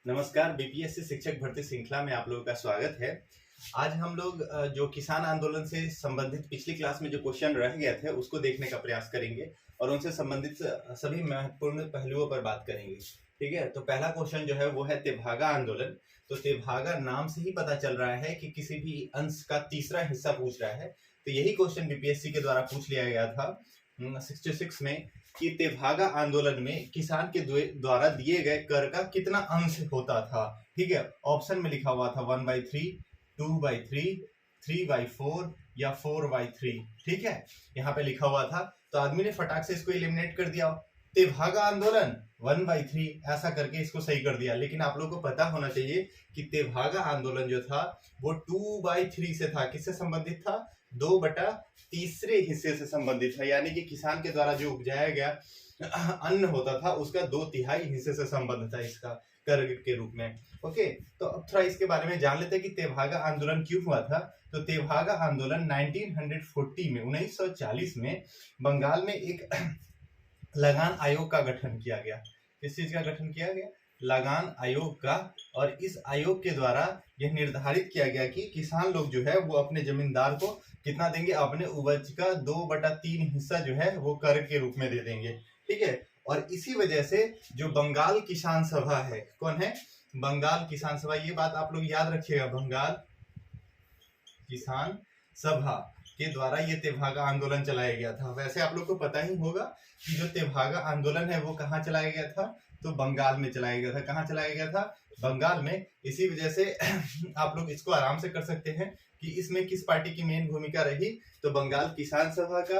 नमस्कार, बीपीएससी शिक्षक भर्ती श्रृंखला में आप लोगों का स्वागत है। आज हम लोग जो किसान आंदोलन से संबंधित पिछली क्लास में जो क्वेश्चन रह गए थे उसको देखने का प्रयास करेंगे और उनसे संबंधित सभी महत्वपूर्ण पहलुओं पर बात करेंगे। ठीक है, तो पहला क्वेश्चन जो है वो है तेभागा आंदोलन। तो तेभागा नाम से ही पता चल रहा है कि किसी भी अंश का तीसरा हिस्सा पूछ रहा है। तो यही क्वेश्चन बीपीएससी के द्वारा पूछ लिया गया था 66 में कि तेभागा आंदोलन में किसान के द्वारा दिए गए कर का कितना अंश होता था। ठीक है, ऑप्शन में लिखा हुआ था 1/3, 2/3, 3/4 या 4/3। ठीक है, यहाँ पे लिखा हुआ था तो आदमी ने फटाक से इसको एलिमिनेट कर दिया। तेभागा आंदोलन 1/3 ऐसा करके इसको सही कर दिया। लेकिन आप लोगों को पता होना चाहिए कि तेभागा आंदोलन जो था वो 2/3 से था। किससे संबंधित था? 2/3 हिस्से से संबंधित था, यानी कि किसान के द्वारा जो उपजाया गया अन्न होता था उसका 2/3 हिस्से से संबंध था इसका कर के रूप में। ओके, तो अब थोड़ा इसके बारे में जान लेते हैं कि तेभागा आंदोलन क्यों हुआ था। तो तेभागा आंदोलन 1940 में 1940 में बंगाल में एक लगान आयोग का गठन किया गया। किस चीज का गठन किया गया? लगान आयोग का। और इस आयोग के द्वारा यह निर्धारित किया गया कि किसान लोग जो है वो अपने जमींदार को कितना देंगे? अपने उपज का 2/3 हिस्सा जो है वो कर के रूप में दे देंगे। ठीक है, और इसी वजह से जो बंगाल किसान सभा है, कौन है? बंगाल किसान सभा। ये बात आप लोग याद रखिएगा, बंगाल किसान सभा के द्वारा ये तेभागा आंदोलन चलाया गया था। वैसे आप लोग को पता ही होगा कि जो तेभागा आंदोलन है वो कहाँ चलाया गया था? तो बंगाल में चलाया गया था। कहाँ चलाया गया था? बंगाल में। इसी वजह से आप लोग इसको आराम से कर सकते हैं कि इसमें किस पार्टी की मेन भूमिका रही। तो बंगाल किसान सभा का।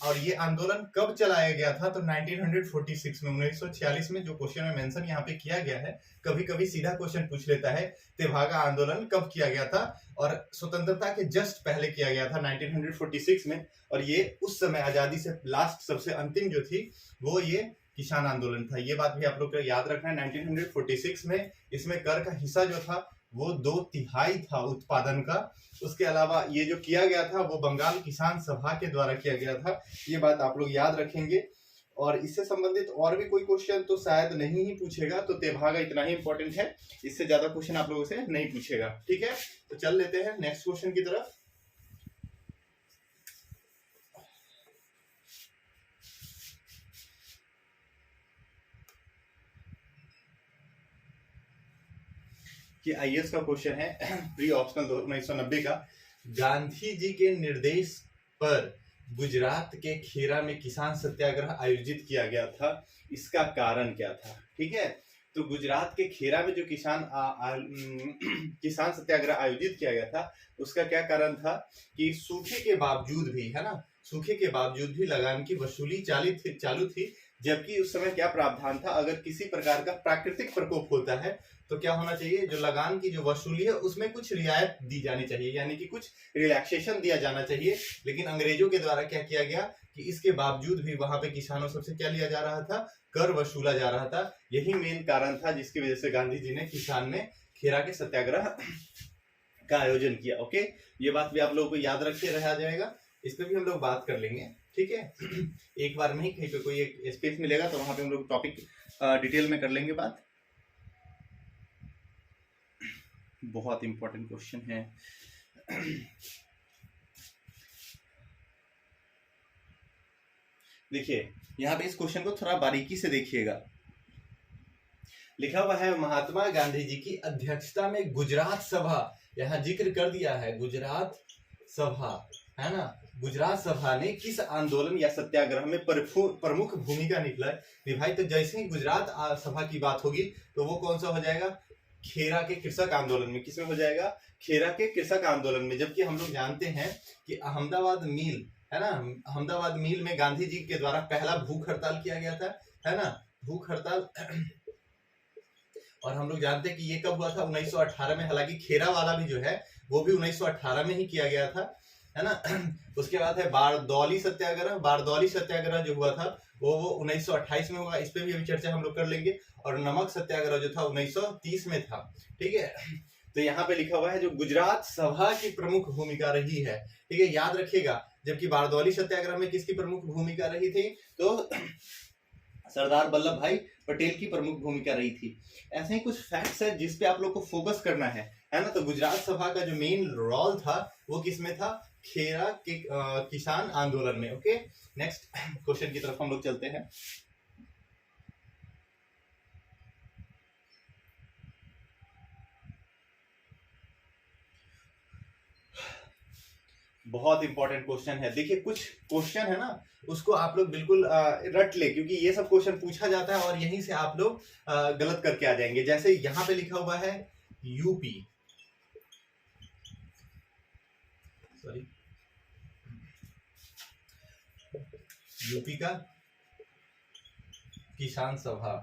और ये आंदोलन कब चलाया गया था? तो 1946 में, 1946 में। जो क्वेश्चन में मेंशन यहाँ पे किया गया है, कभी कभी सीधा क्वेश्चन पूछ लेता है तेभागा आंदोलन कब किया गया था, और स्वतंत्रता के जस्ट पहले किया गया था 1946 में। और ये उस समय आजादी से लास्ट सबसे अंतिम जो थी वो ये किसान आंदोलन था। ये बात भी आप लोग को याद रखना है। 1946 में इसमें कर का हिस्सा जो था वो 2/3 था उत्पादन का। उसके अलावा ये जो किया गया था वो बंगाल किसान सभा के द्वारा किया गया था। ये बात आप लोग याद रखेंगे। और इससे संबंधित और भी कोई क्वेश्चन तो शायद नहीं ही पूछेगा। तो तेभागा इतना ही इंपॉर्टेंट है, इससे ज्यादा क्वेश्चन आप लोगों से नहीं पूछेगा। ठीक है, तो चल लेते हैं नेक्स्ट क्वेश्चन की तरफ। कि आईएएस का क्वेश्चन है प्री ऑप्शनल 1990 का। गांधी जी के निर्देश पर गुजरात के खेरा में किसान सत्याग्रह आयोजित किया गया था, इसका कारण क्या था? ठीक है, तो गुजरात के खेरा में जो किसान सत्याग्रह आयोजित किया गया था उसका क्या कारण था कि सूखे के बावजूद भी, है ना, सूखे के बावजूद भी लगान की वसूली चालू थी। जबकि उस समय क्या प्रावधान था? अगर किसी प्रकार का प्राकृतिक प्रकोप होता है तो क्या होना चाहिए? जो लगान की जो वसूली है उसमें कुछ रियायत दी जानी चाहिए, यानी कि कुछ रिलैक्सेशन दिया जाना चाहिए। लेकिन अंग्रेजों के द्वारा क्या किया गया कि इसके बावजूद भी वहां पे किसानों सबसे क्या लिया जा रहा था? कर वसूला जा रहा था। यही मेन कारण था जिसकी वजह से गांधी जी ने किसान में खेरा के सत्याग्रह का आयोजन किया। ओके, ये बात भी आप लोगों को याद रख के रहा जाएगा। इस पर भी हम लोग बात कर लेंगे। ठीक है, एक बार में ही कहीं पे कोई एक स्पेस मिलेगा तो वहां पे हम लोग टॉपिक डिटेल में कर लेंगे बात। बहुत इंपॉर्टेंट क्वेश्चन है। देखिए यहाँ पे इस क्वेश्चन को थोड़ा बारीकी से देखिएगा। लिखा हुआ है महात्मा गांधी जी की अध्यक्षता में गुजरात सभा, यहाँ जिक्र कर दिया है गुजरात सभा, है ना। गुजरात सभा ने किस आंदोलन या सत्याग्रह में प्रमुख भूमिका निभाई? तो जैसे ही गुजरात सभा की बात होगी तो वो कौन सा हो जाएगा? खेरा के कृषक आंदोलन में। किसमें हो जाएगा? खेरा के कृषक आंदोलन में। जबकि हम लोग जानते हैं कि अहमदाबाद मिल, है ना, अहमदाबाद मिल में गांधी जी के द्वारा पहला भूख हड़ताल किया गया था, है ना, भूख हड़ताल। और हम लोग जानते हैं कि ये कब हुआ था? 1918 में। हालांकि खेरा वाला भी जो है वो भी 1918 में ही किया गया था, है ना। उसके बाद है बारदौली सत्याग्रह। बारदौली सत्याग्रह जो हुआ था वो 1928 में हुआ। इस पे भी अभी चर्चा हम लोग कर लेंगे। और नमक सत्याग्रह जो था 1930 में था। ठीक है, तो यहाँ पे लिखा हुआ है जो गुजरात सभा की प्रमुख भूमिका रही है। ठीक है, याद रखिएगा। जबकि बारदौली सत्याग्रह में किसकी प्रमुख भूमिका रही थी? तो सरदार वल्लभ भाई पटेल की प्रमुख भूमिका रही थी। ऐसे ही कुछ फैक्ट्स है जिस पे आप लोग को फोकस करना है ना। तो गुजरात सभा का जो मेन रोल था वो किसमें था? खेरा के किसान आंदोलन में। ओके, नेक्स्ट क्वेश्चन की तरफ हम लोग चलते हैं। बहुत इंपॉर्टेंट क्वेश्चन है। देखिए कुछ क्वेश्चन है ना, उसको आप लोग बिल्कुल रट ले, क्योंकि ये सब क्वेश्चन पूछा जाता है और यहीं से आप लोग गलत करके आ जाएंगे। जैसे यहां पे लिखा हुआ है यूपी, सॉरी, यूपी का किसान सभा,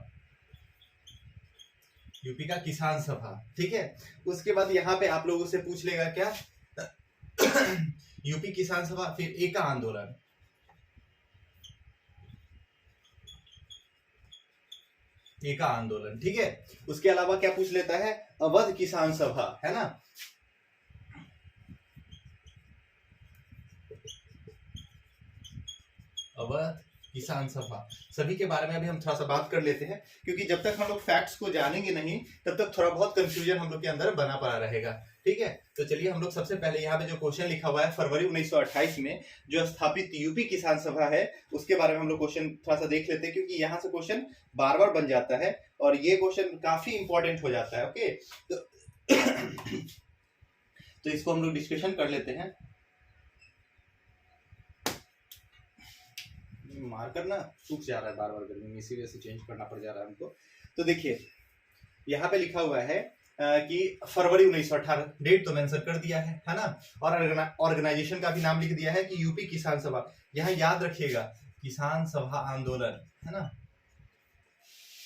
यूपी का किसान सभा, ठीक है। उसके बाद यहाँ पे आप लोगों से पूछ लेगा क्या? यूपी किसान सभा, फिर एका आंदोलन, एका आंदोलन, ठीक है। उसके अलावा क्या पूछ लेता है? अवध किसान सभा, है ना। अवध किसान सभा, सभी के बारे में अभी हम थोड़ा सा बात कर लेते हैं, क्योंकि जब तक हम लोग फैक्ट्स को जानेंगे नहीं तब तक थोड़ा बहुत कंफ्यूजन हम लोग के अंदर बना पड़ा रहेगा, ठीक है। तो चलिए हम लोग सबसे पहले यहाँ पे जो क्वेश्चन लिखा हुआ है फरवरी 1928 में जो स्थापित यूपी किसान सभा है उसके बारे में हम लोग क्वेश्चन थोड़ा सा देख लेते हैं, क्योंकि यहाँ से क्वेश्चन बार बार बन जाता है और ये क्वेश्चन काफी इंपॉर्टेंट हो जाता है। ओके, तो इसको हम लोग डिस्कशन कर लेते हैं। मार्कर ना सूख जा रहा है बार बार गर्मी में, इसी वजह से चेंज करना पड़ जा रहा है हमको। तो देखिए यहाँ पे लिखा हुआ है कि फरवरी 1918, डेट तो मेंशन कर दिया है ना। और ऑर्गेनाइजेशन का भी नाम लिख दिया है कि यूपी किसान सभा। यहाँ याद रखिएगा किसान सभा आंदोलन, है ना,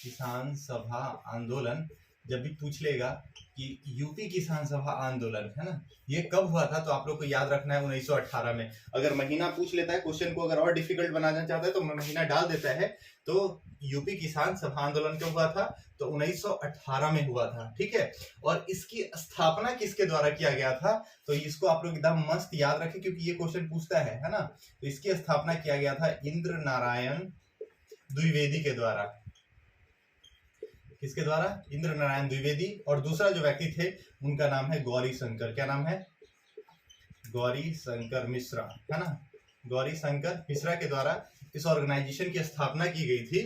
किसान सभा आंदोलन। जब भी पूछ लेगा कि यूपी किसान सभा आंदोलन, है ना, ये कब हुआ था, तो आप लोग को याद रखना है 1918 में। अगर महीना पूछ लेता है क्वेश्चन को, अगर और डिफिकल्ट बनाना चाहता है तो महीना डाल देता है। तो यूपी किसान सभा आंदोलन कब हुआ था? तो 1918 में हुआ था, ठीक है। और इसकी स्थापना किसके द्वारा किया गया था? तो इसको आप लोग एकदम मस्त याद रखें, क्योंकि ये क्वेश्चन पूछता है ना। तो इसकी स्थापना किया गया था इंद्र नारायण द्विवेदी के द्वारा। किसके द्वारा? इंद्र नारायण द्विवेदी। और दूसरा जो व्यक्ति थे उनका नाम है गौरी शंकर। क्या नाम है? गौरी शंकर मिश्रा, है ना। गौरी शंकर मिश्रा के द्वारा इस ऑर्गेनाइजेशन की स्थापना की गई थी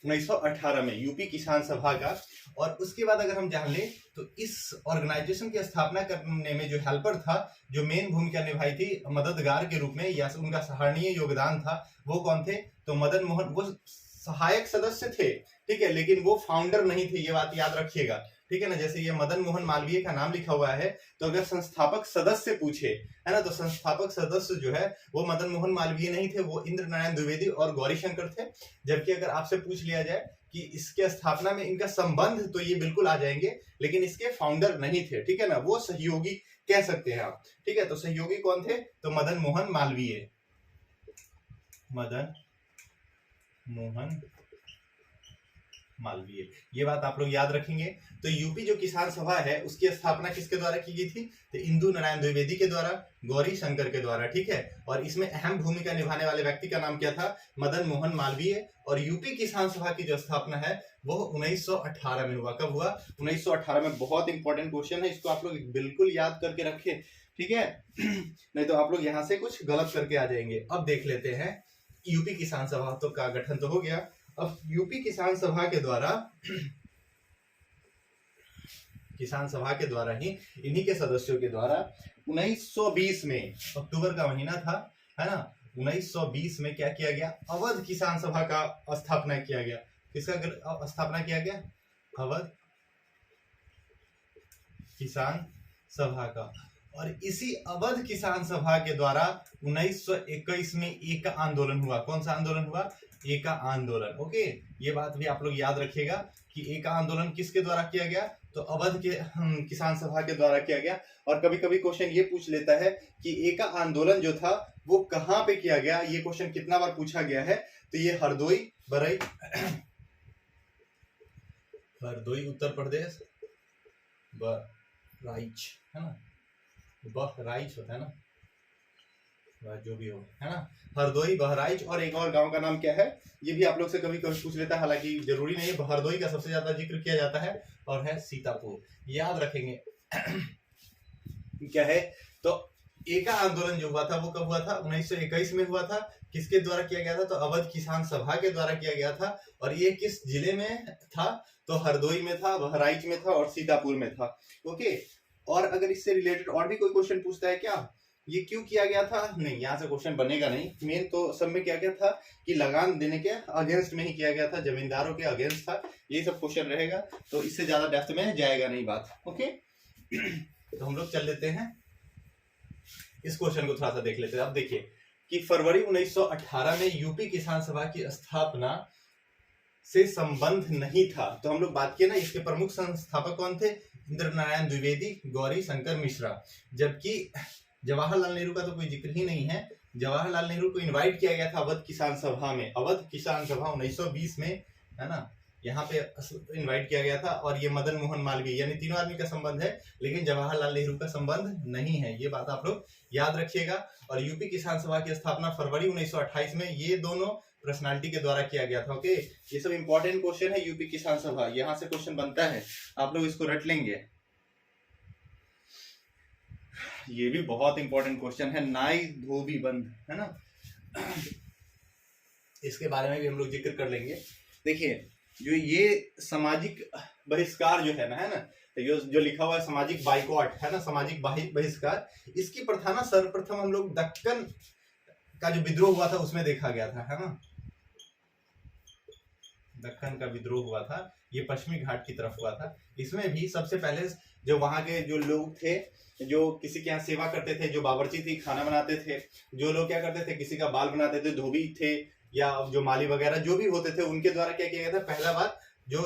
1918 में, यूपी किसान सभा का। और उसके बाद अगर हम जान ले तो इस ऑर्गेनाइजेशन की स्थापना करने में जो हेल्पर था, जो मेन भूमिका निभाई थी मददगार के रूप में, या उनका सराहनीय योगदान था, वो कौन थे? तो मदन मोहन। वो सहायक सदस्य थे, ठीक है, लेकिन वो फाउंडर नहीं थे, ये बात याद रखिएगा, ठीक है ना। जैसे ये मदन मोहन मालवीय का नाम लिखा हुआ है, तो अगर संस्थापक सदस्य पूछे, है ना, तो संस्थापक सदस्य जो है वो मदन मोहन मालवीय नहीं थे, वो इंद्र नारायण द्विवेदी और गौरी शंकर थे। जबकि अगर आपसे पूछ लिया जाए कि इसके स्थापना में इनका संबंध, तो ये बिल्कुल आ जाएंगे, लेकिन इसके फाउंडर नहीं थे, ठीक है ना, वो सहयोगी कह सकते हैं आप, ठीक है। तो सहयोगी कौन थे? तो मदन मोहन मालवीय, मदन मोहन मालवीय, ये बात आप लोग याद रखेंगे। तो यूपी जो किसान सभा है उसकी स्थापना किसके द्वारा की गई थी? तो इंदु नारायण द्विवेदी के द्वारा, गौरी शंकर के द्वारा, ठीक है। और इसमें अहम भूमिका निभाने वाले व्यक्ति का नाम क्या था? मदन मोहन मालवीय। और यूपी किसान सभा की जो स्थापना है वो 1918 में हुआ। कब हुआ? 1918 में। बहुत इंपॉर्टेंट क्वेश्चन है, इसको आप लोग बिल्कुल याद करके रखें, ठीक है। नहीं तो आप लोग यहाँ से कुछ गलत करके आ जाएंगे। अब देख लेते हैं यूपी किसान सभा तो का गठन तो हो गया। अब यूपी किसान सभा के द्वारा, किसान सभा के द्वारा ही, इन्हीं के सदस्यों के द्वारा 1920 में, अक्टूबर का महीना था, है ना, 1920 में क्या किया गया? अवध किसान सभा का स्थापना किया गया। किसका स्थापना किया गया? अवध किसान सभा का। और इसी अवध किसान सभा के द्वारा 1921 में एक आंदोलन हुआ। कौन सा आंदोलन हुआ? एका आंदोलन। ओके, ये बात भी आप लोग याद रखिएगा कि एका आंदोलन किसके द्वारा किया गया? तो अवध के किसान सभा के द्वारा किया गया। और कभी कभी क्वेश्चन ये पूछ लेता है कि एका आंदोलन जो था वो कहाँ पे किया गया। ये क्वेश्चन कितना बार पूछा गया है? तो ये हरदोई, बरई, हरदोई उत्तर प्रदेश, बहराइच, है ना, बहराइच होता है ना, जो भी हो, है ना। हरदोई, बहराइच और एक और गांव का नाम क्या है, ये भी आप लोग से कभी कभी पूछ लेता है, हालांकि जरूरी नहीं है। हरदोई का सबसे ज्यादा जिक्र किया जाता है और है सीतापुर, याद रखेंगे। क्या है, तो एका आंदोलन जो हुआ था वो कब हुआ था, 1921 में हुआ था। किसके द्वारा किया गया था, तो अवध किसान सभा के द्वारा किया गया था। और ये किस जिले में था, तो हरदोई में था, बहराइच में था और सीतापुर में था। ओके, और अगर इससे रिलेटेड और भी कोई क्वेश्चन पूछता है क्या, ये क्यों किया गया था, नहीं, यहाँ से क्वेश्चन बनेगा नहीं। मेन तो सब में क्या क्या था कि लगान देने के अगेंस्ट में ही किया गया था, जमींदारों के अगेंस्ट था, ये सब क्वेश्चन रहेगा। तो इससे ज्यादा डेप्थ में जाएगा नहीं बात। ओके, तो हम लोग चल लेते हैं, इस क्वेश्चन को थोड़ा सा देख लेते हैं। अब देखिए कि फरवरी 1918 में यूपी किसान सभा की स्थापना से संबंध नहीं था। तो हम लोग बात किए ना, इसके प्रमुख संस्थापक कौन थे, इंद्र नारायण द्विवेदी, गौरी शंकर मिश्रा। जबकि जवाहरलाल नेहरू का तो कोई जिक्र ही नहीं है। जवाहरलाल नेहरू को इनवाइट किया गया था अवध किसान सभा में, अवध किसान सभा 1920 में, है ना, यहाँ पे इनवाइट किया गया था। और ये मदन मोहन मालवीय, यानी तीनों आदमी का संबंध है, लेकिन जवाहरलाल नेहरू का संबंध नहीं है, ये बात आप लोग याद रखिएगा। और यूपी किसान सभा की स्थापना फरवरी 1928 में ये दोनों पर्सनालिटी के द्वारा किया गया था। ओके, ये सब इंपॉर्टेंट क्वेश्चन है। यूपी किसान सभा, यहाँ से क्वेश्चन बनता है, आप लोग इसको रट लेंगे। ये भी बहुत इंपॉर्टेंट क्वेश्चन है, नाई धोबी बंद, है ना, इसके बारे में भी हम लोग जिक्र कर लेंगे। देखिए, जो ये सामाजिक बहिष्कार जो है ना, जो लिखा हुआ है सामाजिक बाइकॉट, है ना, सामाजिक बहिष्कार, इसकी प्रथा ना सर्वप्रथम हम लोग दक्कन का जो विद्रोह हुआ था उसमें देखा गया था, है ना। दक्कन का विद्रोह हुआ था, ये पश्चिमी घाट की तरफ हुआ था। इसमें भी सबसे पहले जो वहां के जो लोग थे, जो किसी के यहाँ सेवा करते थे, जो बावर्ची थी, खाना बनाते थे, जो लोग क्या करते थे, किसी का बाल बनाते थे, धोबी थे या जो माली वगैरह जो भी होते थे, उनके द्वारा क्या किया गया था, पहला बार जो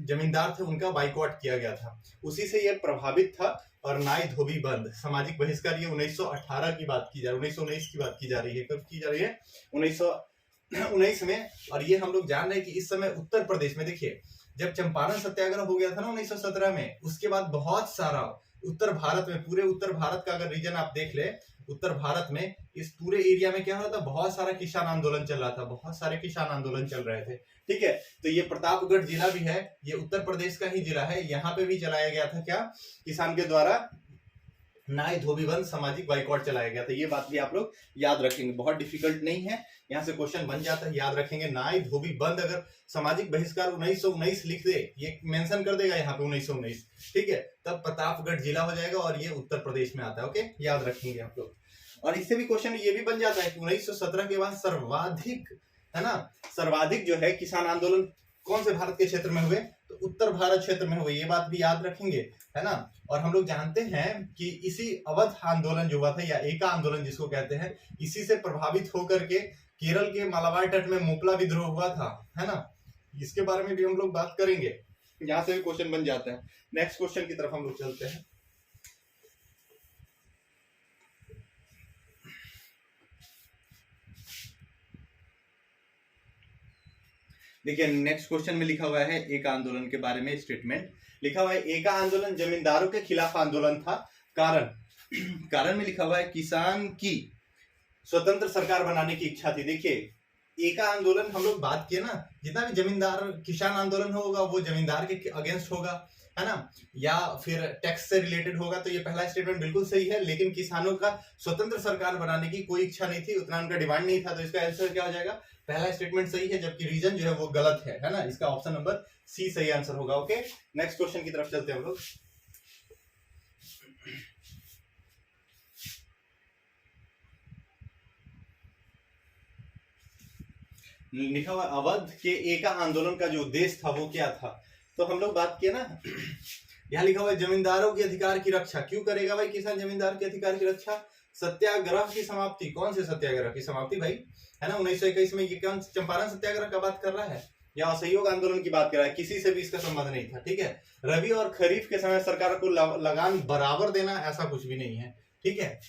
जमींदार थे उनका बाइकॉट किया गया था, उसी से यह प्रभावित था। और नाई धोबी बंद, सामाजिक बहिष्कार, ये 1918 की बात की जा रही है, 1919 की बात की जा रही है। कब की जा रही है, 1919 में। और ये हम लोग जान रहे हैं कि इस समय उत्तर प्रदेश में, देखिए, जब चंपारण सत्याग्रह हो गया था ना 1917 में, उसके बाद बहुत सारा उत्तर भारत में, पूरे उत्तर भारत का अगर रीजन आप देख ले, उत्तर भारत में इस पूरे एरिया में क्या हो रहा था, बहुत सारा किसान आंदोलन चल रहा था, बहुत सारे किसान आंदोलन चल रहे थे। ठीक है, तो ये प्रतापगढ़ जिला भी है, ये उत्तर प्रदेश का ही जिला है, यहाँ पे भी चलाया गया था क्या, किसान के द्वारा नाई धोबी बंद सामाजिक बाइकॉट चलाया गया था। ये बात भी आप लोग याद रखेंगे, बहुत डिफिकल्ट नहीं है, यहाँ से क्वेश्चन बन जाता है, याद रखेंगे। नाई धोबी बंद, अगर सामाजिक बहिष्कार 1919 लिख दे, ये मेंशन कर देगा यहाँ पे 1919, ठीक है, तब प्रतापगढ़ जिला हो जाएगा और ये उत्तर प्रदेश में आता है। ओके, याद रखेंगे आप लोग। और इससे भी क्वेश्चन ये भी बन जाता है कि 1917 के बाद सर्वाधिक, है ना, सर्वाधिक जो है किसान आंदोलन कौन से भारत के क्षेत्र में हुए, तो उत्तर भारत क्षेत्र में हुए, ये बात भी याद रखेंगे, है ना। और हम लोग जानते हैं कि इसी अवध आंदोलन जो हुआ था, या एका आंदोलन जिसको कहते हैं, इसी से प्रभावित होकर के केरल के मालाबार तट में मोपला विद्रोह हुआ था, है ना। इसके बारे में भी हम लोग बात करेंगे, यहां से भी क्वेश्चन बन जाता है। नेक्स्ट क्वेश्चन की तरफ हम लोग चलते हैं। देखिए, नेक्स्ट क्वेश्चन में लिखा हुआ है एका आंदोलन के बारे में स्टेटमेंट लिखा हुआ है। एका आंदोलन जमींदारों के खिलाफ आंदोलन था। कारण में लिखा हुआ है किसान की स्वतंत्र सरकार बनाने की इच्छा थी। देखिए, एका आंदोलन हम लोग बात किए ना, जितना भी जमींदार किसान आंदोलन होगा वो जमींदार के अगेंस्ट होगा, है ना, या फिर टैक्स से रिलेटेड होगा। तो ये पहला स्टेटमेंट बिल्कुल सही है, लेकिन किसानों का स्वतंत्र सरकार बनाने की कोई इच्छा नहीं थी, उतना उनका डिमांड नहीं था। तो इसका आंसर क्या हो जाएगा, पहला स्टेटमेंट सही है, जबकि रीजन जो है वो गलत है ना। इसका ऑप्शन नंबर सी सही आंसर होगा। ओके, नेक्स्ट क्वेश्चन की तरफ चलते हैं हम लोग। लिखा हुआ अवध के एका आंदोलन का जो उद्देश्य था वो क्या था, तो हम लोग बात किए ना, यहाँ लिखा हुआ है जमींदारों के अधिकार की रक्षा। क्यों करेगा भाई किसान जमींदार के अधिकार की रक्षा, सत्याग्रह की समाप्ति। कौन से सत्याग्रह की समाप्ति भाई, है ना, 1921 में। ये कौन चंपारण सत्याग्रह का बात कर रहा है या असहयोग आंदोलन की बात कर रहा है, किसी से भी इसका संबंध नहीं था। ठीक है, रबी और खरीफ के समय सरकार को लगान बराबर देना, ऐसा कुछ भी नहीं है। ठीक है,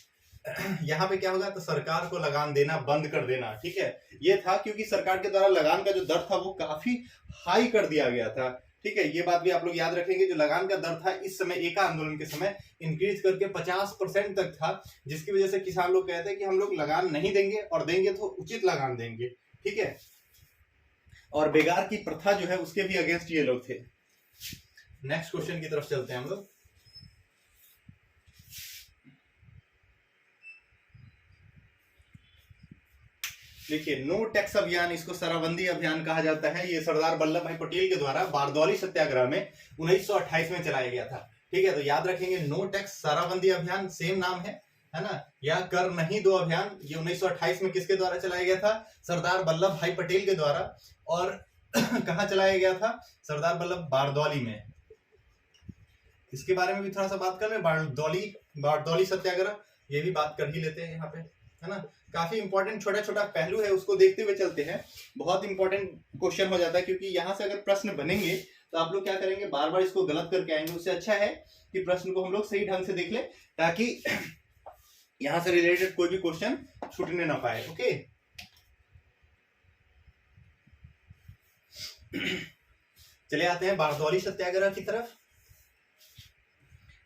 यहाँ पे क्या होगा, तो सरकार को लगान देना बंद कर देना। ठीक है, ये था क्योंकि सरकार के द्वारा लगान का जो दर था वो काफी हाई कर दिया गया था। ठीक है, ये बात भी आप लोग याद रखेंगे। जो लगान का दर था इस समय एका आंदोलन के समय इंक्रीज करके 50% तक था, जिसकी वजह से किसान लोग कहते हैं कि हम लोग लगान नहीं देंगे और देंगे तो उचित लगान देंगे। ठीक है, और बेगार की प्रथा जो है उसके भी अगेंस्ट ये लोग थे। नेक्स्ट क्वेश्चन की तरफ चलते हैं हम लोग। देखिए, नो टैक्स अभियान, इसको शराबबंदी अभियान कहा जाता है। ये सरदार वल्लभ भाई पटेल के द्वारा बारदौली सत्याग्रह में 1928 में चलाया गया था। ठीक है, तो याद रखेंगे नो टैक्स शराबबंदी अभियान सेम नाम है ना, या कर नहीं दो अभियान। ये 1928 में किसके द्वारा चलाया गया था? सरदार वल्लभ भाई पटेल के द्वारा। और कहाँ चलाया गया था? सरदार वल्लभ बारदौली में। इसके बारे में भी थोड़ा सा बात कर ले। बारदौली सत्याग्रह, ये भी बात कर ही लेते हैं यहाँ पे, है ना। काफी इंपॉर्टेंट छोटा छोटा पहलू है, उसको देखते हुए चलते हैं। बहुत इंपॉर्टेंट क्वेश्चन हो जाता है, क्योंकि यहाँ से अगर प्रश्न बनेंगे तो आप लोग क्या करेंगे, बार बार इसको गलत करके आएंगे। उससे अच्छा है कि प्रश्न को हम लोग सही ढंग से देख ले, ताकि यहाँ से रिलेटेड कोई भी क्वेश्चन छूटने ना पाए। ओके, चले आते हैं बारदौली सत्याग्रह की तरफ।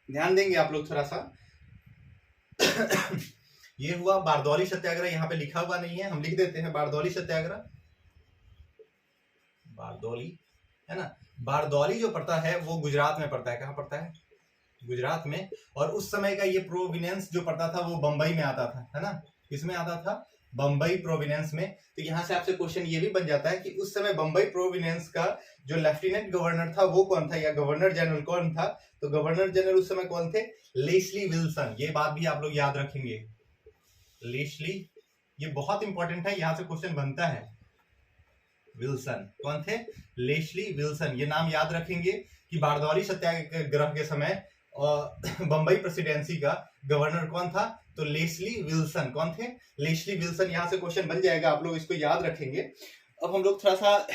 ध्यान देंगे आप लोग थोड़ा सा। ये हुआ बारदौली सत्याग्रह, यहाँ पे लिखा हुआ नहीं है, हम लिख देते हैं बारदौली सत्याग्रह। बारदौली, है ना। बारदौली जो पड़ता है वो गुजरात में पड़ता है। कहाँ पड़ता है? गुजरात में। और उस समय का ये प्रोविनेंस जो पड़ता था वो बंबई में आता था, है ना। किसमें आता था? बंबई प्रोविनेंस में। तो यहाँ से आपसे क्वेश्चन ये भी बन जाता है कि उस समय बंबई प्रोविनेंस का जो लेफ्टिनेंट गवर्नर था वो कौन था, या गवर्नर जनरल कौन था? तो गवर्नर जनरल उस समय कौन थे? Leslie Wilson. ये बात भी आप लोग याद रखेंगे, लेस्ली, ये बहुत इंपॉर्टेंट है, यहां से क्वेश्चन बनता है। विल्सन कौन थे? Leslie Wilson. ये नाम याद रखेंगे कि बारदौली सत्याग्रह के समय बंबई प्रेसिडेंसी का गवर्नर कौन था? तो लेस्ली विल्सन। कौन थे? Leslie Wilson. यहां से क्वेश्चन बन जाएगा, आप लोग इसको याद रखेंगे। अब हम लोग थोड़ा सा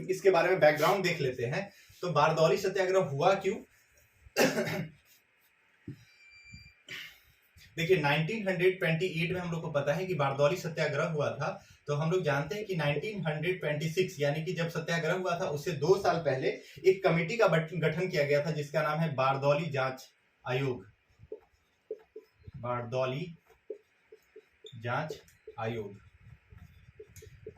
इसके बारे में बैकग्राउंड देख लेते हैं। तो बारदौली सत्याग्रह हुआ क्यों? देखिए, 1928 में हम लोग को पता है कि बारदौली सत्याग्रह हुआ था। तो हम लोग जानते हैं कि 1926 यानी कि जब सत्याग्रह हुआ था उससे 2 साल पहले एक कमेटी का गठन किया गया था, जिसका नाम है बारदौली जांच आयोग। बारदौली जांच आयोग।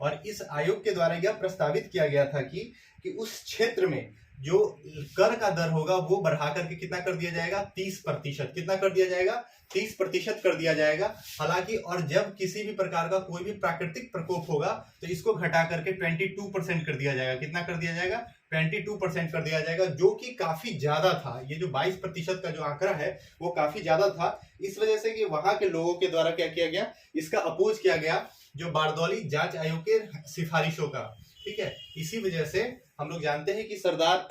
और इस आयोग के द्वारा यह प्रस्तावित किया गया था कि उस क्षेत्र में जो कर का दर होगा वो बढ़ा करके कितना कर दिया जाएगा? 30%। कितना कर दिया जाएगा? 30% कर दिया जाएगा। हालांकि और जब किसी भी प्रकार का कोई भी प्राकृतिक प्रकोप होगा तो इसको घटा करके 22% कर दिया जाएगा। कितना कर दिया जाएगा? 22% कर दिया जाएगा, जो कि काफी ज्यादा था। ये जो 22% का जो आंकड़ा है वो काफी ज्यादा था। इस वजह से कि वहां के लोगों के द्वारा क्या किया गया, इसका अपोज किया गया, जो बारदौली जांच आयोग के सिफारिशों का। ठीक है, इसी वजह से हम लोग जानते हैं कि सरदार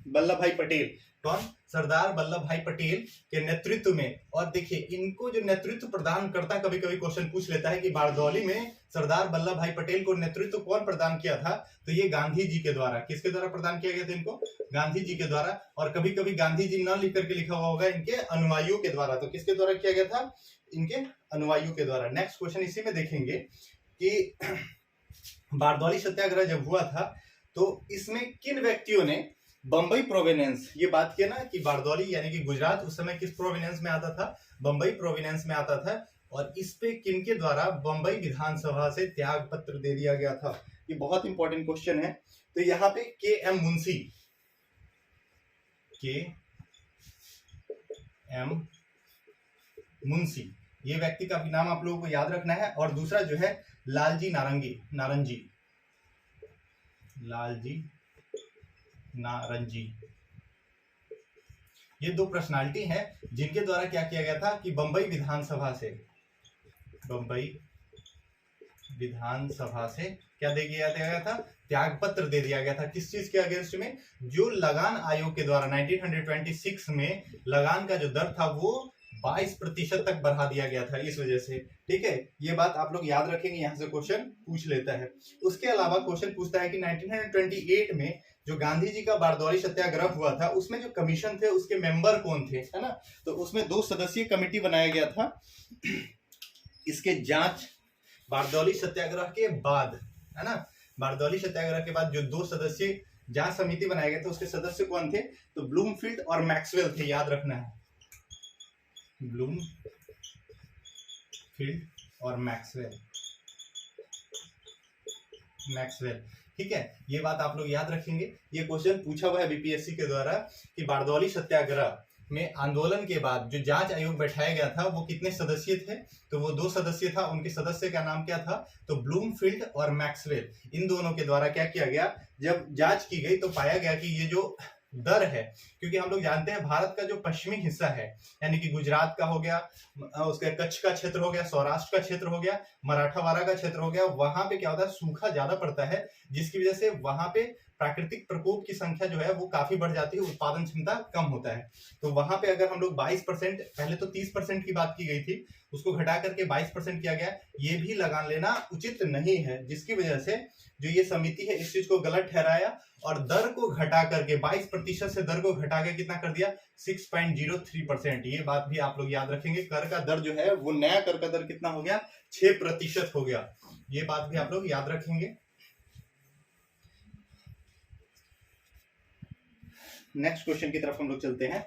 वल्लभ भाई पटेल, कौन? सरदार वल्लभ भाई पटेल के नेतृत्व में। और देखिए, इनको जो नेतृत्व प्रदान करता, कभी कभी क्वेश्चन पूछ लेता है कि बारदौली में सरदार वल्लभ भाई पटेल को नेतृत्व कौन प्रदान किया था? तो ये गांधी जी के द्वारा। किसके द्वारा प्रदान किया गया था इनको? गांधी जी के द्वारा। और कभी कभी गांधी जी न लिख करके लिखा हुआ होगा इनके अनुयायियों के द्वारा। तो किसके द्वारा किया गया था? इनके अनुयायियों के द्वारा। नेक्स्ट क्वेश्चन इसी में देखेंगे कि बारदौली सत्याग्रह जब हुआ था तो इसमें किन व्यक्तियों ने बंबई प्रोविनेंस, ये बात किया ना कि बारदौली यानी कि गुजरात उस समय किस प्रोविनेंस में आता था? बंबई प्रोविनेंस में आता था। और इस पे किनके द्वारा बंबई विधानसभा से त्याग पत्र दे दिया गया था? ये बहुत इंपॉर्टेंट क्वेश्चन है। तो यहाँ पे के.एम. मुंशी, के.एम. मुंशी, ये व्यक्ति का भी नाम आप लोगों को याद रखना है। और दूसरा जो है लालजी नारंगी, ये दो पर्सनालिटी हैं जिनके द्वारा क्या किया गया था कि बंबई विधानसभा से क्या दे दिया गया था? त्याग पत्र दे दिया गया था। किस चीज के अगेंस्ट में? जो लगान आयोग के द्वारा 1926 में लगान का जो दर था वो 22% तक बढ़ा दिया गया था, इस वजह से। ठीक है, ये बात आप लोग याद रखेंगे, यहाँ से क्वेश्चन पूछ लेता है। उसके अलावा क्वेश्चन पूछता है कि 1928 में जो गांधी जी का बारदौली सत्याग्रह हुआ था उसमें जो कमीशन थे उसके मेंबर कौन थे, है ना। तो उसमें 2 सदस्यीय कमेटी बनाया गया था इसके जांच, बारदौली सत्याग्रह के बाद, है ना। बारदौली सत्याग्रह के बाद जो 2 सदस्यीय जांच समिति बनाया गया था उसके सदस्य कौन थे? तो ब्लूमफील्ड और मैक्सवेल थे, याद रखना है, ब्लूमफील्ड और मैक्सवेल। ठीक है, ये बात आप लोग याद रखेंगे। ये क्वेश्चन पूछा हुआ है बीपीएससी के द्वारा कि बारदौली सत्याग्रह में आंदोलन के बाद जो जांच आयोग बैठाया गया था वो कितने सदस्यीय थे? तो वो 2 सदस्य था। उनके सदस्य का नाम क्या था? तो ब्लूमफील्ड और मैक्सवेल। इन दोनों के द्वारा क्या किया गया, जब जांच की गई तो पाया गया कि ये जो दर है, क्योंकि हम लोग जानते हैं भारत का जो पश्चिमी हिस्सा है, यानी कि गुजरात का हो गया, उसका कच्छ का क्षेत्र हो गया, सौराष्ट्र का क्षेत्र हो गया, मराठावाड़ा का क्षेत्र हो गया, वहां पे क्या होता है, सूखा ज्यादा पड़ता है, जिसकी वजह से वहां पे प्राकृतिक प्रकोप की संख्या जो है वो काफी बढ़ जाती है, उत्पादन क्षमता कम होता है। तो वहां पे अगर हम लोग 22%, पहले तो 30% की बात की गई थी, उसको घटा करके 22% किया गया, ये भी लगान लेना उचित नहीं है, जिसकी वजह से जो ये समिति है इस चीज को गलत ठहराया और दर को घटा करके 22% से दर को घटा के कितना कर दिया, 6.03%। ये बात भी आप लोग याद रखेंगे। कर का दर जो है वो नया कर का दर कितना हो गया, 6% हो गया। ये बात भी आप लोग याद रखेंगे। नेक्स्ट क्वेश्चन की तरफ हम लोग चलते हैं।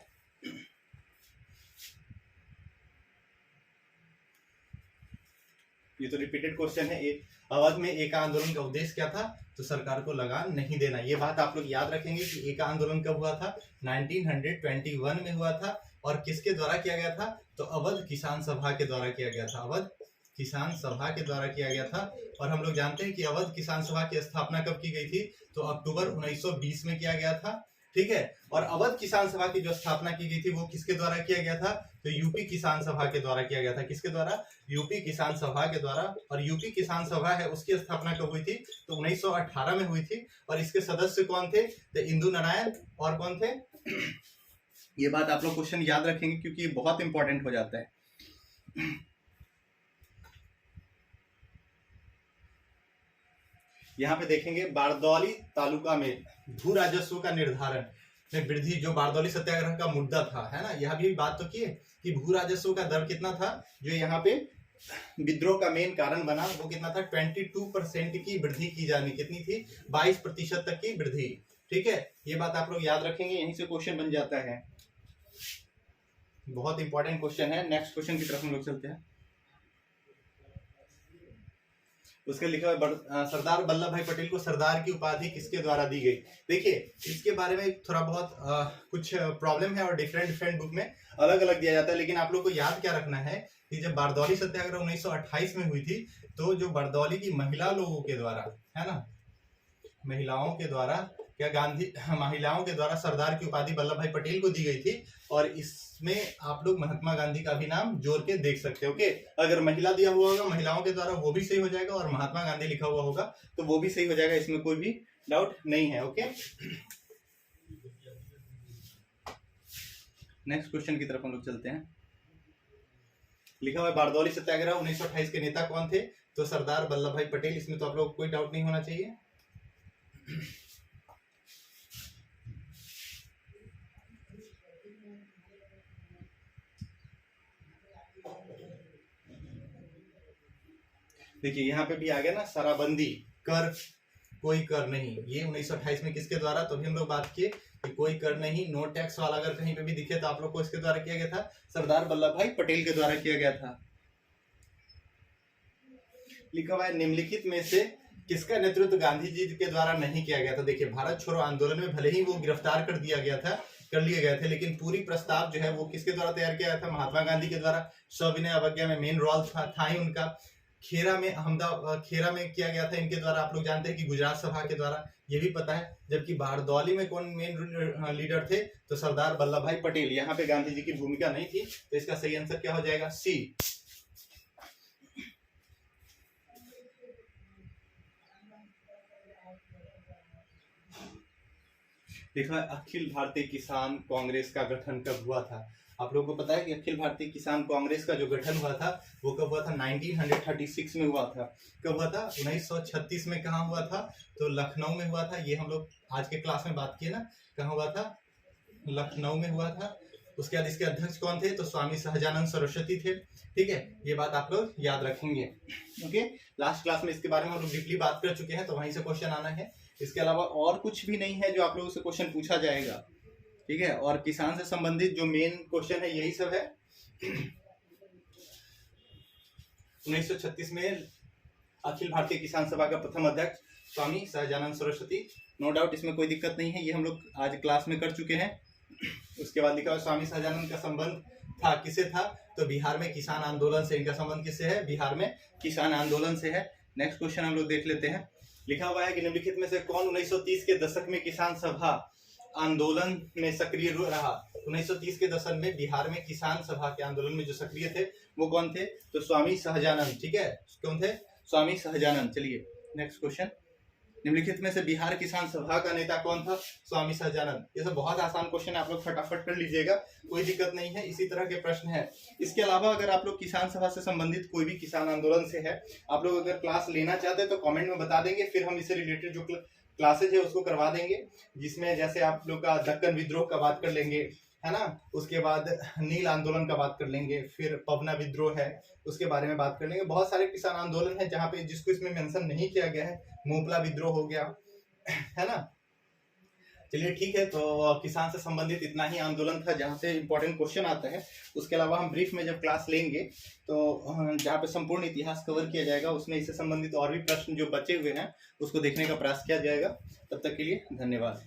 ये तो रिपीटेड क्वेश्चन है। अवध में एका आंदोलन का उद्देश्य क्या था? तो सरकार को लगान नहीं देना। ये बात आप लोग याद रखेंगे कि एका आंदोलन कब हुआ था? 1921 में हुआ था। और किसके द्वारा किया गया था? तो अवध किसान सभा के द्वारा किया गया था। अवध किसान सभा के द्वारा किया गया था। और हम लोग जानते हैं कि अवध किसान सभा की स्थापना कब की गई थी? तो अक्टूबर 1920 में किया गया था। ठीक है, और अवध किसान सभा की जो स्थापना की गई थी वो किसके द्वारा किया गया था? तो यूपी किसान सभा के द्वारा किया गया था। किसके द्वारा? यूपी किसान सभा के द्वारा। और यूपी किसान सभा है उसकी स्थापना कब हुई थी? तो 1918 में हुई थी। और इसके सदस्य कौन थे? तो इंदु नारायण और कौन थे? ये बात आप लोग क्वेश्चन याद रखेंगे क्योंकि ये बहुत इंपॉर्टेंट हो जाता है। यहाँ पे देखेंगे बारदौली तालुका में भू राजस्व का निर्धारण में वृद्धि, जो बारदौली सत्याग्रह का मुद्दा था, है ना, यह भी बात तो की कि भू राजस्व का दर कितना था, जो यहाँ पे विद्रोह का मेन कारण बना, वो कितना था? 22% की वृद्धि की जानी, कितनी थी? 22% तक की वृद्धि। ठीक है, ये बात आप लोग याद रखेंगे, यहीं से क्वेश्चन बन जाता है। बहुत इंपॉर्टेंट क्वेश्चन है। नेक्स्ट क्वेश्चन की तरफ हम लोग चलते हैं। उसके लिखा हुआ सरदार वल्लभ भाई पटेल को सरदार की उपाधि किसके द्वारा दी गई? देखिए, इसके बारे में थोड़ा बहुत कुछ प्रॉब्लम है और डिफरेंट बुक में अलग अलग दिया जाता है, लेकिन आप लोग को याद क्या रखना है कि जब बारदौली सत्याग्रह 1928 में हुई थी, तो जो बारदौली की महिला लोगों के द्वारा, है ना, महिलाओं के द्वारा महिलाओं के द्वारा सरदार की उपाधि वल्लभ भाई पटेल को दी गई थी। और इसमें आप लोग महात्मा गांधी का भी नाम जोड़ के देख सकते हो। ओके, अगर महिला दिया हुआ होगा महिलाओं के द्वारा वो भी सही हो जाएगा, और महात्मा गांधी लिखा हुआ होगा तो वो भी सही हो जाएगा, इसमें कोई भी डाउट नहीं है। ओके, नेक्स्ट क्वेश्चन की तरफ हम लोग चलते हैं। लिखा हुआ है बारदौली सत्याग्रह 1928 के नेता कौन थे? तो सरदार वल्लभ भाई पटेल। इसमें तो आप लोग कोई डाउट नहीं होना चाहिए। देखिए यहाँ पे भी आ गया ना, शराबबंदी, कर, कोई कर नहीं, ये 1928 में किसके द्वारा? तो भी हम लोग बात किए कि कोई कर नहीं, नो टैक्स वाला अगर कहीं पे भी दिखे तो आप लोग को इसके द्वारा किया गया था, सरदार वल्लभ भाई पटेल के द्वारा किया गया था। लिखा हुआ है निम्नलिखित में से किसका नेतृत्व गांधी जी के द्वारा नहीं किया गया था? देखिए, भारत छोड़ो आंदोलन में भले ही वो गिरफ्तार कर लिए गए थे, लेकिन पूरी प्रस्ताव जो है वो किसके द्वारा तैयार किया गया था? महात्मा गांधी के द्वारा। सविनय अवज्ञा में मेन रोल था ही उनका। खेरा में किया गया था इनके द्वारा। आप लोग जानते हैं कि गुजरात सभा के द्वारा, ये भी पता है। जबकि बारदौली में कौन मेन लीडर थे? तो सरदार वल्लभ भाई पटेल। यहाँ पे गांधी जी की भूमिका नहीं थी, तो इसका सही आंसर क्या हो जाएगा? सी। देखा, अखिल भारतीय किसान कांग्रेस का गठन कब हुआ था? आप लोगों को पता है कि अखिल भारतीय किसान कांग्रेस का जो गठन हुआ था वो कब हुआ था? 1936 में हुआ था। कब हुआ था? 1936 में। कहाँ हुआ था? तो लखनऊ में हुआ था। ये हम लोग आज के क्लास में बात किए ना, कहाँ हुआ था? लखनऊ में हुआ था। उसके बाद इसके अध्यक्ष कौन थे? तो स्वामी सहजानंद सरस्वती थे। ठीक है, ये बात आप लोग याद रखेंगे। ओके, लास्ट क्लास में इसके बारे में हम लोग डीपली बात कर चुके हैं, तो वहीं से क्वेश्चन आना है। इसके अलावा और कुछ भी नहीं है जो आप लोगों से क्वेश्चन पूछा जाएगा, ठीक है। और किसान से संबंधित जो मेन क्वेश्चन है यही सब है। 1936 में अखिल भारतीय किसान सभा का प्रथम अध्यक्ष स्वामी सहजानंद सरस्वती, नो डाउट इसमें कोई दिक्कत नहीं है, ये हम लोग आज क्लास में कर चुके हैं। उसके बाद लिखा हुआ स्वामी सहजानंद का संबंध था, किससे था, तो बिहार में किसान आंदोलन से। इनका संबंध किससे है, बिहार में किसान आंदोलन से है। नेक्स्ट क्वेश्चन हम लोग देख लेते हैं। लिखा हुआ है कि निम्नलिखित में से कौन 1930 के दशक में किसान सभा आंदोलन में सक्रिय रहा। 1930 के दशक में बिहार में किसान सभा के आंदोलन में जो सक्रिय थे वो कौन थे, तो स्वामी सहजानंद, ठीक है। कौन थे, स्वामी सहजानंद। चलिए नेक्स्ट क्वेश्चन, निम्नलिखित में से बिहार किसान सभा का नेता कौन था, स्वामी सहजानंद। ये सब बहुत आसान क्वेश्चन है, आप लोग फटाफट कर लीजिएगा, कोई दिक्कत नहीं है, इसी तरह के प्रश्न है। इसके अलावा अगर आप लोग किसान सभा से संबंधित कोई भी किसान आंदोलन से है, आप लोग अगर क्लास लेना चाहते हैं तो कमेंट में बता देंगे, फिर हम इससे रिलेटेड जो क्लासेज है उसको करवा देंगे, जिसमें जैसे आप लोग का दक्कन विद्रोह का बात कर लेंगे, है ना, उसके बाद नील आंदोलन का बात कर लेंगे, फिर पवना विद्रोह है उसके बारे में बात कर लेंगे। बहुत सारे किसान आंदोलन है जहाँ पे जिसको इसमें मेंशन नहीं किया गया है, मोपला विद्रोह हो गया, है ना। चलिए ठीक है, तो किसान से संबंधित इतना ही आंदोलन था जहाँ से इंपॉर्टेंट क्वेश्चन आता है। उसके अलावा हम ब्रीफ में जब क्लास लेंगे तो जहाँ पे संपूर्ण इतिहास कवर किया जाएगा, उसमें इससे संबंधित और भी प्रश्न जो बचे हुए हैं उसको देखने का प्रयास किया जाएगा। तब तक के लिए धन्यवाद।